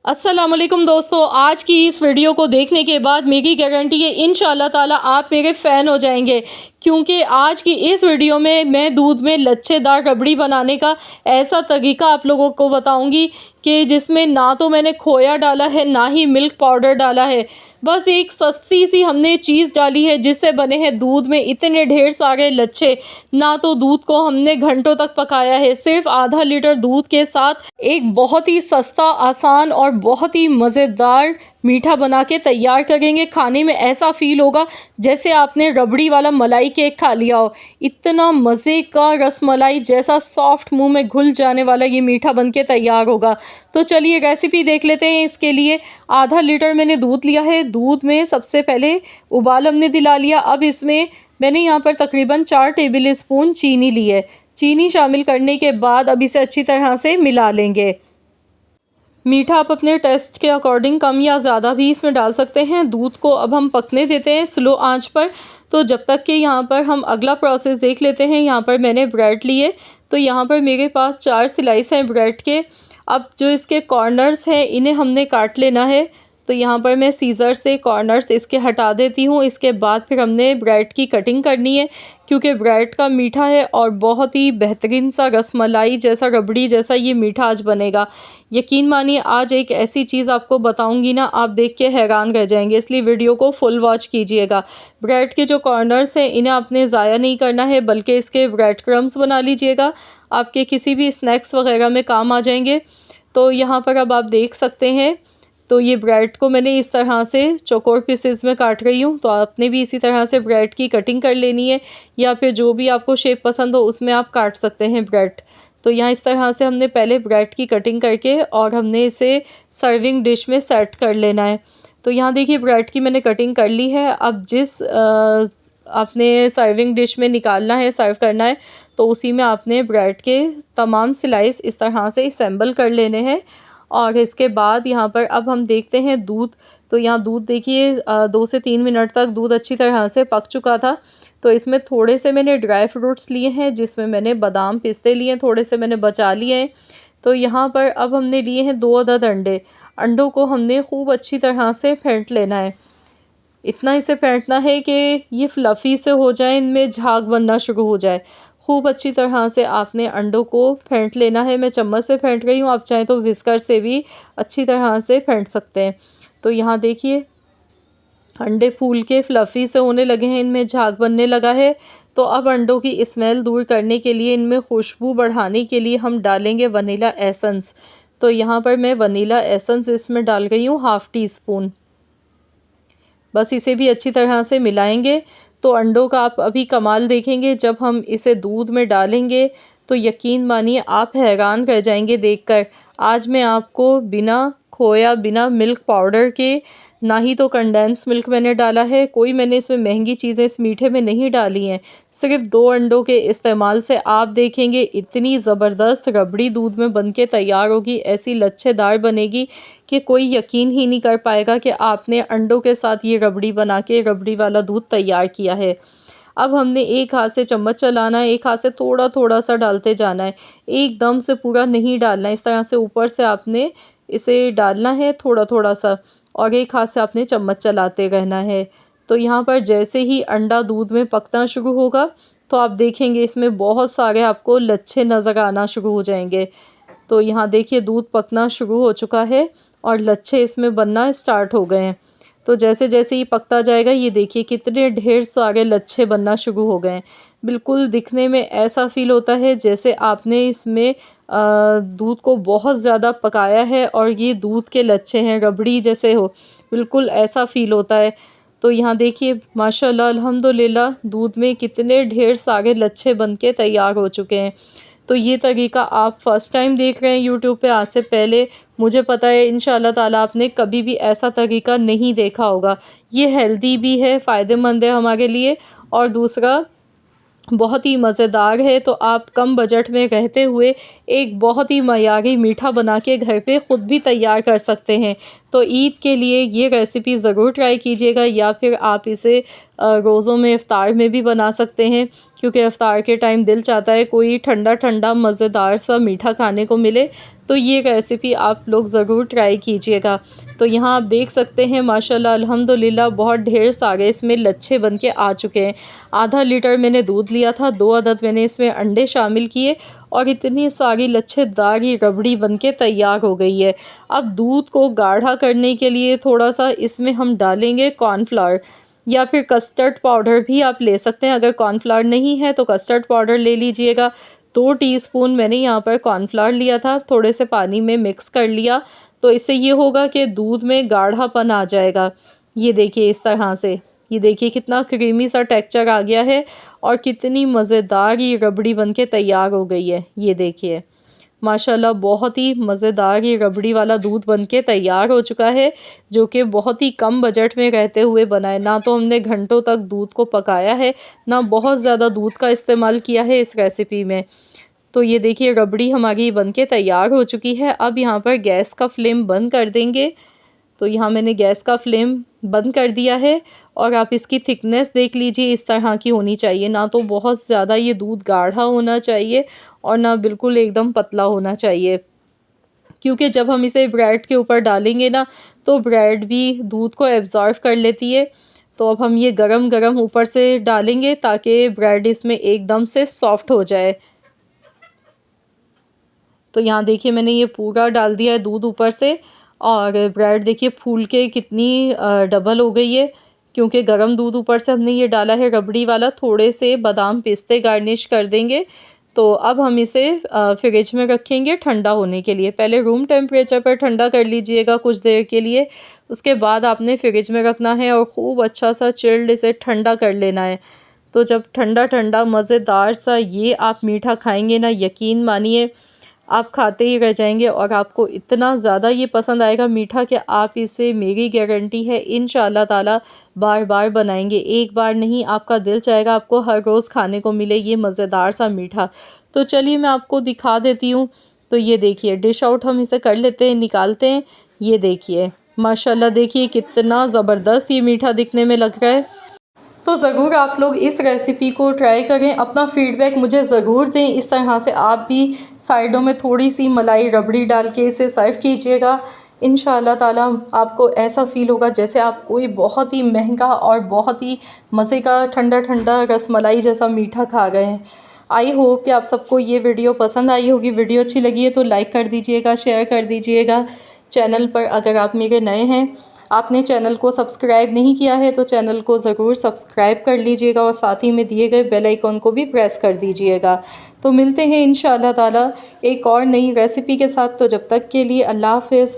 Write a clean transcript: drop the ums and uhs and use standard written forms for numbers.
अस्सलामुअलैकुम दोस्तों, आज की इस वीडियो को देखने के बाद मेरी गारंटी है इंशाल्लाह ताला आप मेरे फ़ैन हो जाएंगे, क्योंकि आज की इस वीडियो में मैं दूध में लच्छेदार रबड़ी बनाने का ऐसा तरीका आप लोगों को बताऊंगी कि जिसमें ना तो मैंने खोया डाला है ना ही मिल्क पाउडर डाला है। बस एक सस्ती सी हमने चीज़ डाली है जिससे बने हैं दूध में इतने ढेर सारे लच्छे। ना तो दूध को हमने घंटों तक पकाया है, सिर्फ आधा लीटर दूध के साथ एक बहुत ही सस्ता, आसान और बहुत ही मज़ेदार मीठा बना के तैयार करेंगे। खाने में ऐसा फ़ील होगा जैसे आपने रबड़ी वाला मलाई केक खा लिया हो। इतना मज़े का रसमलाई जैसा सॉफ्ट मुंह में घुल जाने वाला ये मीठा बन के तैयार होगा। तो चलिए रेसिपी देख लेते हैं। इसके लिए आधा लीटर मैंने दूध लिया है। दूध में सबसे पहले उबाल हमने दिला लिया। अब इसमें मैंने यहाँ पर तकरीबन 4 टेबल स्पून चीनी ली है। चीनी शामिल करने के बाद अब इसे अच्छी तरह से मिला लेंगे। मीठा आप अपने टेस्ट के अकॉर्डिंग कम या ज़्यादा भी इसमें डाल सकते हैं। दूध को अब हम पकने देते हैं स्लो आंच पर। तो जब तक कि यहाँ पर हम अगला प्रोसेस देख लेते हैं। यहाँ पर मैंने ब्रेड लिए, तो यहाँ पर मेरे पास 4 स्लाइस हैं ब्रेड के। अब जो इसके कॉर्नर्स हैं इन्हें हमने काट लेना है। तो यहाँ पर मैं सीज़र से कॉर्नर्स इसके हटा देती हूँ। इसके बाद फिर हमने ब्रेड की कटिंग करनी है, क्योंकि ब्रेड का मीठा है और बहुत ही बेहतरीन सा रसमलाई जैसा, रबड़ी जैसा ये मीठा आज बनेगा। यकीन मानिए आज एक ऐसी चीज़ आपको बताऊंगी ना, आप देख के हैरान रह जाएंगे, इसलिए वीडियो को फुल वॉच कीजिएगा। ब्रेड के जो कॉर्नर्स हैं इन्हें आपने ज़ाया नहीं करना है, बल्कि इसके ब्रेड क्रम्स बना लीजिएगा। आपके किसी भी स्नैक्स वगैरह में काम आ जाएंगे। तो यहाँ पर अब आप देख सकते हैं, तो ये ब्रेड को मैंने इस तरह से चौकोर पीसेस में काट रही हूँ। तो आपने भी इसी तरह से ब्रेड की कटिंग कर लेनी है, या फिर जो भी आपको शेप पसंद हो उसमें आप काट सकते हैं ब्रेड। तो यहाँ इस तरह से हमने पहले ब्रेड की कटिंग करके और हमने इसे सर्विंग डिश में सेट कर लेना है। तो यहाँ देखिए ब्रेड की मैंने कटिंग कर ली है। अब जिस आपने सर्विंग डिश में निकालना है, सर्व करना है, तो उसी में आपने ब्रेड के तमाम स्लाइस इस तरह से असेंबल कर लेने हैं। और इसके बाद यहाँ पर अब हम देखते हैं दूध। तो यहाँ दूध देखिए 2 से 3 मिनट तक दूध अच्छी तरह से पक चुका था। तो इसमें थोड़े से मैंने ड्राई फ्रूट्स लिए हैं, जिसमें मैंने बादाम पिस्ते लिए हैं, थोड़े से मैंने बचा लिए हैं। तो यहाँ पर अब हमने लिए हैं 2 अदद अंडे। अंडों को हमने खूब अच्छी तरह से फेंट लेना है। इतना इसे फेंटना है कि ये फ्लफ़ी से हो जाए, इनमें झाग बनना शुरू हो जाए। खूब अच्छी तरह से आपने अंडों को फेंट लेना है। मैं चम्मच से फेंट रही हूँ, आप चाहें तो विस्कर से भी अच्छी तरह से फेंट सकते हैं। तो यहाँ देखिए अंडे फूल के फ्लफ़ी से होने लगे हैं, इनमें झाग बनने लगा है। तो अब अंडों की स्मेल दूर करने के लिए, इनमें खुशबू बढ़ाने के लिए हम डालेंगे वनीला एसेंस। तो यहाँ पर मैं वनीला एसेंस इसमें डाल रही हूँ ½ टी स्पून। बस इसे भी अच्छी तरह से मिलाएंगे। तो अंडों का आप अभी कमाल देखेंगे जब हम इसे दूध में डालेंगे, तो यकीन मानिए आप हैरान रह जाएंगे देखकर। आज मैं आपको बिना खोया, बिना मिल्क पाउडर के, ना ही तो कंडेंस मिल्क मैंने डाला है, कोई मैंने इसमें महंगी चीज़ें इस मीठे में नहीं डाली हैं। सिर्फ 2 अंडों के इस्तेमाल से आप देखेंगे इतनी ज़बरदस्त रबड़ी दूध में बन के तैयार होगी, ऐसी लच्छेदार बनेगी कि कोई यकीन ही नहीं कर पाएगा कि आपने अंडों के साथ ये रबड़ी बना के रबड़ी वाला दूध तैयार किया है। अब हमने एक हाथ से चम्मच चलाना है, एक हाथ से थोड़ा थोड़ा सा डालते जाना है, एकदम से पूरा नहीं डालना है। इस तरह से ऊपर से आपने इसे डालना है थोड़ा थोड़ा सा, और एक हाथ से आपने चम्मच चलाते रहना है। तो यहाँ पर जैसे ही अंडा दूध में पकना शुरू होगा, तो आप देखेंगे इसमें बहुत सारे आपको लच्छे नज़र आना शुरू हो जाएंगे। तो यहाँ देखिए दूध पकना शुरू हो चुका है और लच्छे इसमें बनना स्टार्ट हो गए हैं। तो जैसे जैसे ये पकता जाएगा, ये देखिए कितने ढेर सारे लच्छे बनना शुरू हो गए हैं। बिल्कुल दिखने में ऐसा फ़ील होता है जैसे आपने इसमें दूध को बहुत ज़्यादा पकाया है और ये दूध के लच्छे हैं, रबड़ी जैसे हो, बिल्कुल ऐसा फ़ील होता है। तो यहाँ देखिए माशाल्लाह अल्हम्दुलिल्लाह दूध में कितने ढेर सारे लच्छे बन के तैयार हो चुके हैं। तो ये तरीका आप फ़र्स्ट टाइम देख रहे हैं यूट्यूब पे। आज से पहले मुझे पता है इंशाल्लाह ताला आपने कभी भी ऐसा तरीका नहीं देखा होगा। ये हेल्दी भी है, फ़ायदेमंद है हमारे लिए, और दूसरा बहुत ही मज़ेदार है। तो आप कम बजट में रहते हुए एक बहुत ही मयारी मीठा बना के घर पे ख़ुद भी तैयार कर सकते हैं। तो ईद के लिए ये रेसिपी ज़रूर ट्राई कीजिएगा, या फिर आप इसे रोज़ों में इफ़्तार में भी बना सकते हैं, क्योंकि इफ्तार के टाइम दिल चाहता है कोई ठंडा ठंडा मज़ेदार सा मीठा खाने को मिले। तो ये रेसिपी आप लोग ज़रूर ट्राई कीजिएगा। तो यहाँ आप देख सकते हैं माशाल्लाह अल्हम्दुलिल्लाह बहुत ढेर सारे इसमें लच्छे बन के आ चुके हैं। आधा लीटर मैंने दूध लिया था, 2 अदद मैंने इसमें अंडे शामिल किए और इतनी सारी लच्छेदार ये रबड़ी बन के तैयार हो गई है। अब दूध को गाढ़ा करने के लिए थोड़ा सा इसमें हम डालेंगे कॉर्नफ्लावर या फिर कस्टर्ड पाउडर भी आप ले सकते हैं। अगर कॉर्नफ्लावर नहीं है तो कस्टर्ड पाउडर ले लीजिएगा। 2 टीस्पून मैंने यहाँ पर कॉर्नफ्लावर लिया था, थोड़े से पानी में मिक्स कर लिया। तो इससे ये होगा कि दूध में गाढ़ापन आ जाएगा। ये देखिए इस तरह से, ये देखिए कितना क्रीमी सा टेक्सचर आ गया है और कितनी मज़ेदार ये रबड़ी बन के तैयार हो गई है। ये देखिए माशाल्लाह बहुत ही मज़ेदार ये रबड़ी वाला दूध बन के तैयार हो चुका है, जो कि बहुत ही कम बजट में रहते हुए बना है। ना तो हमने घंटों तक दूध को पकाया है, ना बहुत ज़्यादा दूध का इस्तेमाल किया है इस रेसिपी में। तो ये देखिए रबड़ी हमारी बन के तैयार हो चुकी है। अब यहाँ पर गैस का फ्लेम बंद कर देंगे। तो यहाँ मैंने गैस का फ्लेम बंद कर दिया है और आप इसकी थिकनेस देख लीजिए, इस तरह की होनी चाहिए। ना तो बहुत ज़्यादा ये दूध गाढ़ा होना चाहिए और ना बिल्कुल एकदम पतला होना चाहिए, क्योंकि जब हम इसे ब्रेड के ऊपर डालेंगे ना तो ब्रेड भी दूध को एब्ज़ॉर्व कर लेती है। तो अब हम ये गरम गरम ऊपर से डालेंगे ताकि ब्रेड इसमें एकदम से सॉफ्ट हो जाए। तो यहाँ देखिए मैंने ये पूरा डाल दिया है दूध ऊपर से और ब्रेड देखिए फूल के कितनी डबल हो गई है, क्योंकि गरम दूध ऊपर से हमने ये डाला है रबड़ी वाला। थोड़े से बादाम पिस्ते गार्निश कर देंगे। तो अब हम इसे फ्रिज में रखेंगे ठंडा होने के लिए। पहले रूम टेम्परेचर पर ठंडा कर लीजिएगा कुछ देर के लिए, उसके बाद आपने फ्रिज में रखना है और ख़ूब अच्छा सा चिल्ड इसे ठंडा कर लेना है। तो जब ठंडा ठंडा मज़ेदार सा ये आप मीठा खाएंगे ना, यकीन मानिए आप खाते ही रह जाएंगे और आपको इतना ज़्यादा ये पसंद आएगा मीठा कि आप इसे, मेरी गारंटी है, इंशाअल्लाह ताला बार बार बनाएंगे। एक बार नहीं, आपका दिल चाहेगा आपको हर रोज़ खाने को मिले ये मज़ेदार सा मीठा। तो चलिए मैं आपको दिखा देती हूँ। तो ये देखिए डिश आउट हम इसे कर लेते हैं, निकालते हैं। ये देखिए माशाल्लाह, देखिए कितना ज़बरदस्त ये मीठा दिखने में लग रहा है। तो ज़रूर आप लोग इस रेसिपी को ट्राई करें, अपना फ़ीडबैक मुझे ज़रूर दें। इस तरह से आप भी साइडों में थोड़ी सी मलाई रबड़ी डाल के इसे सर्व कीजिएगा। इंशाअल्लाह ताला आपको ऐसा फ़ील होगा जैसे आप कोई बहुत ही महंगा और बहुत ही मज़े का ठंडा ठंडा रसमलाई जैसा मीठा खा गए हैं। आई होप कि आप सबको ये वीडियो पसंद आई होगी। वीडियो अच्छी लगी है तो लाइक कर दीजिएगा, शेयर कर दीजिएगा। चैनल पर अगर आप मेरे नए हैं, आपने चैनल को सब्सक्राइब नहीं किया है तो चैनल को ज़रूर सब्सक्राइब कर लीजिएगा और साथ ही में दिए गए बेल आइकॉन को भी प्रेस कर दीजिएगा। तो मिलते हैं इंशाअल्लाह ताला एक और नई रेसिपी के साथ। तो जब तक के लिए अल्लाह हाफ़िज़।